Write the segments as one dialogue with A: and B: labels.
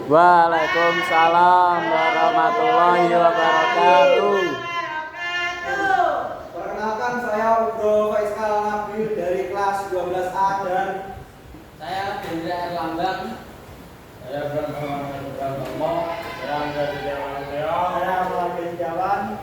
A: Waalaikumsalam warahmatullahi wabarakatuh.
B: Perkenalkan, saya Bro Faiskal Nabil dari kelas 12A dan
C: saya Hendra Erlambang.
D: Saya Brahma. Saya Angga Jawan.
B: saya Warga Jawan.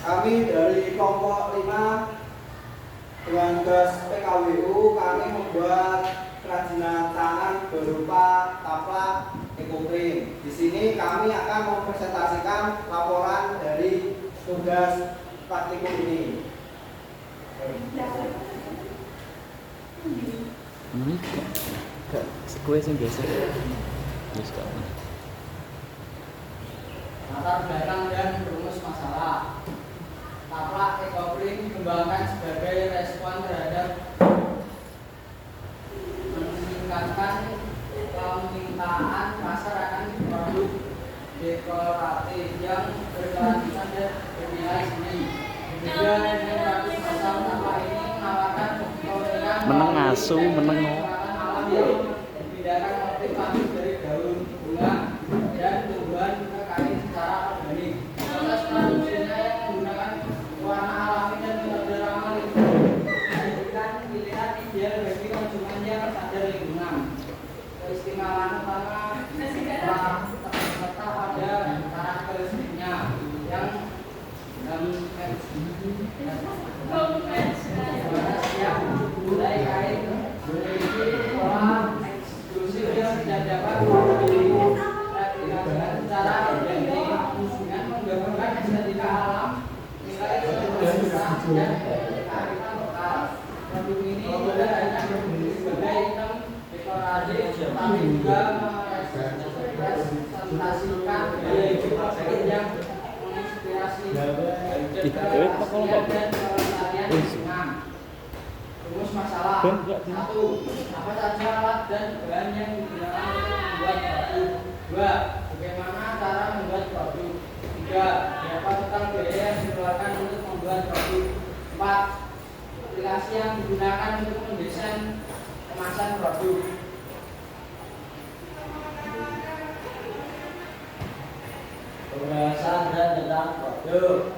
B: Kami dari kelompok 5 dengan tugas PKWU, kami membuat kerajinan tangan berupa taplak ekoprint. Di sini kami akan mempresentasikan laporan dari tugas praktikum ini.
A: Kue sing biasa.
C: Latar belakang dan rumus masalah. Taplak ekoprint dikembangkan sebagai respon terhadap meningkatkan permintaan pasar akan produk dekoratif yang berkelanjutan dan bernilai seni. Kemudian dengan ratus masalah taplak ini menawarkan keunikan
A: Meneng asu, meneng
C: alam yang membedakan motif lanjut dari daun bunga dan tumbuhan ke kain secara organik. Proses produksinya yang menggunakan warna alami dan metode ramah lingkungan menjadikan pilihan ideal bagi konsumen yang sadar lingkungan. Keistimewaan utama terletak pada karakteristiknya yang siap mulai kain memiliki pola eksklusif yang tidak dapat direplikasikan secara identik dengan menggambarkan estetika alam, nilai sosialitas dan kearifan lokal. Produk ini tidak hanya berdiri sebagai item dekoratif, tetapi juga merepresentasikan gaya hidup masyarakat yang menginspirasi keaslian dan kelestarian lingkungan. Rumus masalah. 1. Apa saja alat dan bahan yang digunakan untuk membuat produk? 2. Bagaimana cara membuat produk? 3. Berapa total biaya yang dikeluarkan untuk membuat produk? 4. Aplikasi yang digunakan untuk mendesain kemasan produk.
D: Pembahasan dan tentang produk.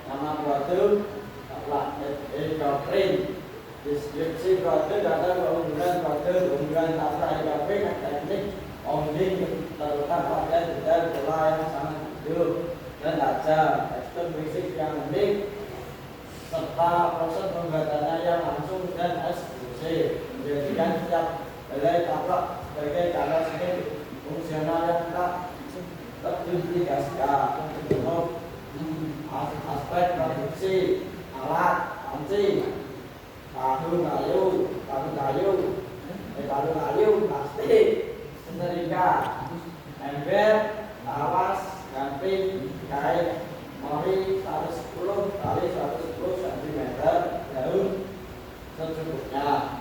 D: Nama produk taplak ekoprint. Deskripsi produk atau keunggulan produk. Keunggulan taplak ekoprint dan teknik founding terletak pada detail pola yang sangat hidup dan tajam, tekstur fisik yang unik, serta proses pembuatannya yang langsung dan eksklusif, menjadikan setiap helai taplak sebagai karya seni fungsional yang tak terduplikasikan untuk aspek produksi, alat, panci, palu kayu, plastik, setrika, ember, tawas, gamping, kain, mori 110 kali 110 cm, daun secukupnya.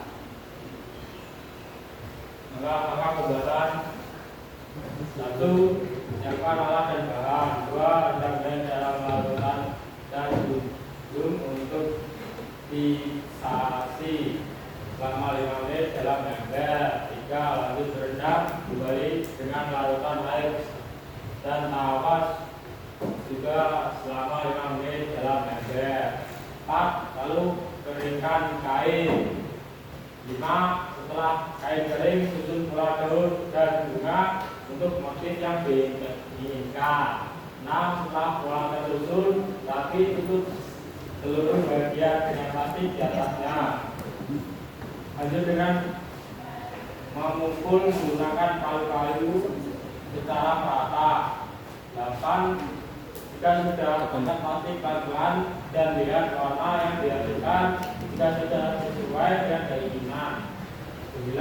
E: Langkah pembuatan. 1. Menyiapkan alat dan bahan. 2. Rencanakan cara melakukan dan zoom untuk fiksasi selama 5 menit dalam ember. 3. Lanjut berendam kembali dengan larutan air dan tawas juga selama 5 menit dalam ember. 4. Lalu keringkan kain. 5. Setelah kain kering, susun pola daun dan bunga untuk motif yang diinginkan. 6. Setelah pola tersusun, rapi tutup seluruh bagian dengan plastik di atasnya. Lanjut dengan memukul menggunakan palu kayu secara merata. 8. Jika sudah tekan plastik pelan-pelan dan lihat warna yang dihasilkan jika sudah sesuai dengan keinginan. 9.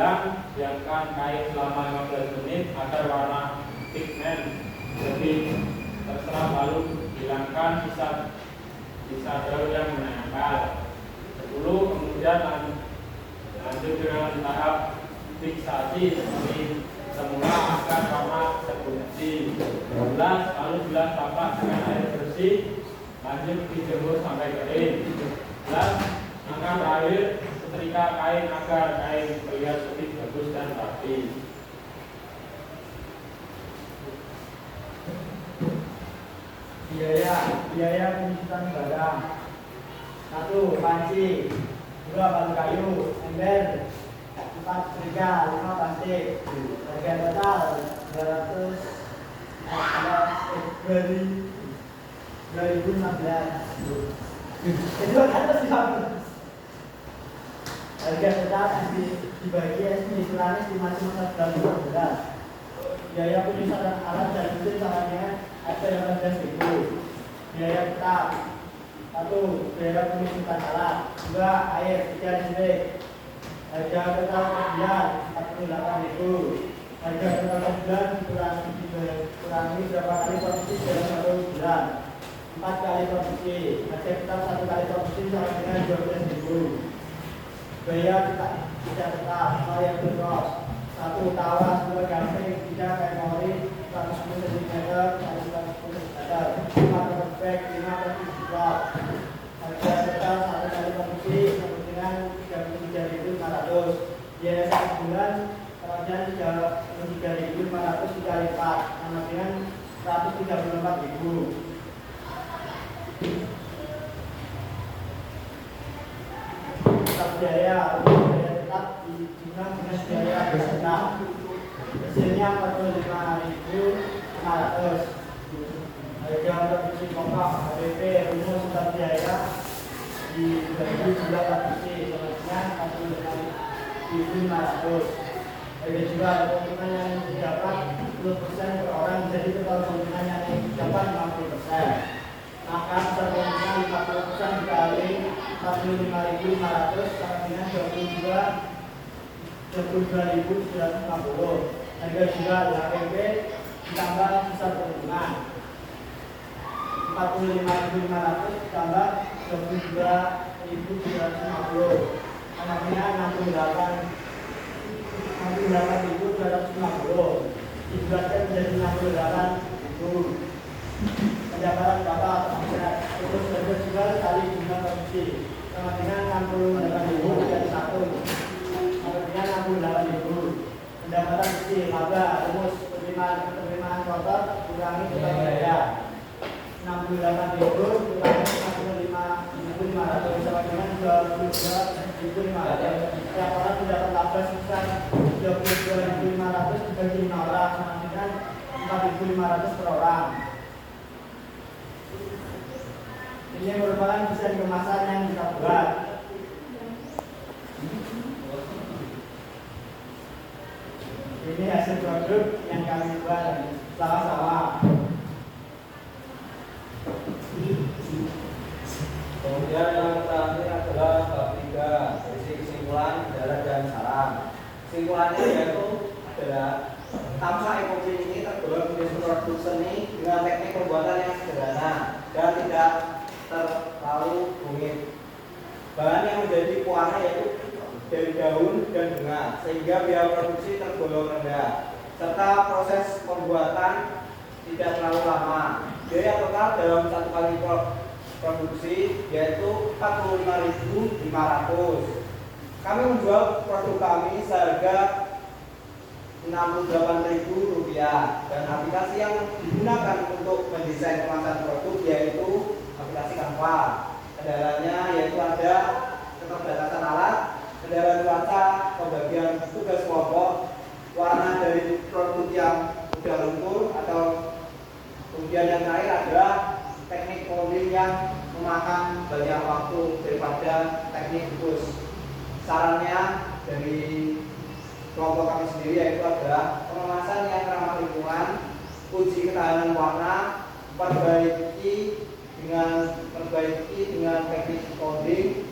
E: Diamkan kain selama 15 menit agar warna pigmen lebih terserap, lalu hilangkan sisa daun yang menempel. 10. Kemudian lanjut dengan tahap fiksasi seperti semula agar warna terkunci. 12. Lalu bilas taplak dengan air bersih, lanjut dijemur sampai kering. 11. Langkah terakhir, setrika kain agar kain terlihat lebih bagus dan rapi.
C: biaya penyusutan barang. 1. Panci. 2. Batu kayu, ember. 4. Seriga. 5. Plastik. Harga total 2016. Itu harus dihapus. Harga total dibagi istilahnya estimasi masa berlalu berat. Biaya penyusutan alat dan mesin samanya ada 18.000. Biaya tetap 1. Biaya penyusutan alat. 2. Air 3 listrik. Harga total sebulan 48.000. Harga total sebulan dikurangi berapa kali produksi dalam 1 bulan. 4 kali produksi. Harga total 1 kali produksi sama dengan 12.000. Biaya tidak tetap variable cost. 1. Tawas, 2. gamping, 3. kain mori 110 cm, 110 cm, 4. tote bag, 5. plastik blok. Harga total 1 kali produksi sama dengan 33.500. Biaya 1 bulan kemudian 33.500 dikali 4 sama dengan 134.000. Biaya tetap diberikan dengan biaya beserta hasilnya 45.500. Harga produksi pokok HPP rumus tetap biaya dibagi jumlah produksi dengan 45.500. Harga jual keuntungan yang didapat 10% per orang, jadi total keuntungan yang didapat 50%. Maka besar keuntungan 50% dikali 45.500 sama dengan 22.750. Harga jual HPP ditambah besar keuntungan 45.500 ditambah 22.750 sama dengan 68.250 dibulatkan menjadi 68.000. Pendapatan bapak omset terus harga jual kali jumlah produksi sama dengan 68.000 dikali 1 sama dengan 68.000. Pendapatan bersih laba rumus penerimaan kotor kurangi total biaya 68.000 kurangi 45.500 sama dengan 22.500. Setiap orang mendapat laba sebesar 22.500 dibagi 5 orang sama dengan 4.500 per orang. Ini merupakan desain kemasan yang kita buat. Ini hasil produk yang kami buat sama-sama.
B: Kemudian yang terakhir adalah bab 3, berisi kesimpulan, kendala dan saran. Kesimpulannya yaitu adalah Tamsa Eco-Print ini tergolong jenis produk seni dengan teknik pembuatan yang sederhana dan tidak terlalu rumit. Bahan yang menjadi pewarna yaitu dari daun dan bunga, sehingga biaya produksi tergolong rendah, serta proses pembuatan tidak terlalu lama. Biaya total dalam satu kali produksi yaitu 45.500. Kami menjual produk kami seharga Rp68.000 dan aplikasi yang digunakan untuk mendesain kemasan produk yaitu aplikasi Canva. Kendalanya yaitu ada keterbatasan alat, kendala cuaca, pembagian tugas kelompok, warna dari produk yang sudah luntur, atau kemudian yang terakhir adalah teknik molding yang memakan banyak waktu daripada teknik khusus. Sarannya dari kelompok kami sendiri yaitu adalah pengemasan yang ramah lingkungan, uji ketahanan warna, perbaiki dengan teknik molding,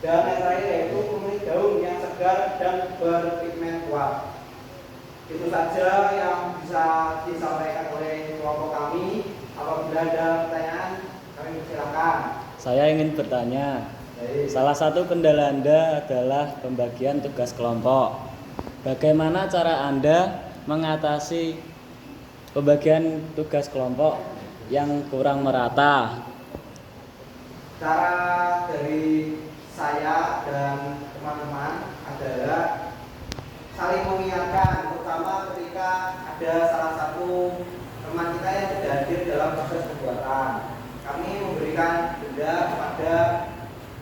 B: dan yang terakhir yaitu pemilih daun yang segar dan berpigmen kuat. Itu saja yang bisa disampaikan oleh kelompok kami. Apabila ada pertanyaan, kami persilakan.
A: Saya ingin bertanya. Salah satu kendala Anda adalah pembagian tugas kelompok. Bagaimana cara Anda mengatasi pembagian tugas kelompok yang kurang merata?
B: Cara dari saya dan teman-teman adalah saling mengingatkan, terutama ketika ada salah satu teman kita yang tidak hadir dalam proses pembuatan. Kami memberikan denda kepada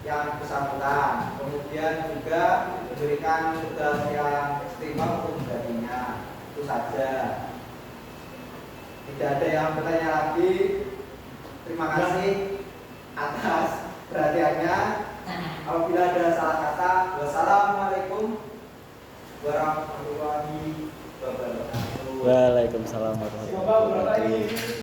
B: yang bersangkutan, kemudian juga memberikan tugas yang ekstrim untuk menggantinya. Itu saja. Tidak ada yang bertanya lagi. Terima kasih atas perhatiannya. Apabila ada salah kata, wassalamualaikum warahmatullahi wabarakatuh.
A: Waalaikumsalam warahmatullahi wabarakatuh.